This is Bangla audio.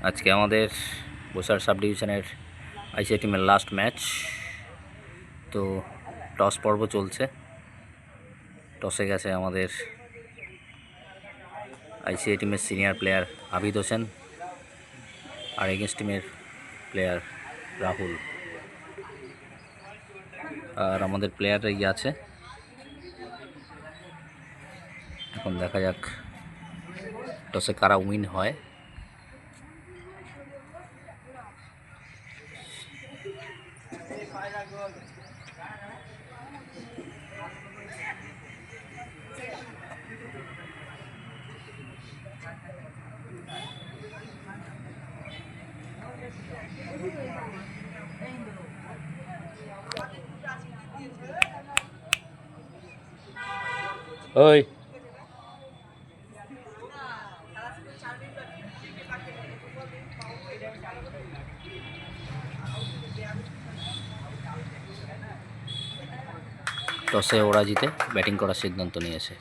আজকে আমাদের বসার সাব ডিভিশনের আইসিআই টিমের লাস্ট ম্যাচ। তো টস পর্ব চলছে। টসে গেছে আমাদের আইসিআই টিমের সিনিয়র প্লেয়ার আবিদ হোসেন আর এগেন্স্ট টিমের প্লেয়ার রাহুল। আর আমাদের প্লেয়াররাই আছে। এখন দেখা যাক টসে কারা উইন হয়। ওই টসে ওরা জিতে ব্যাটিং করার সিদ্ধান্ত নিয়েছে।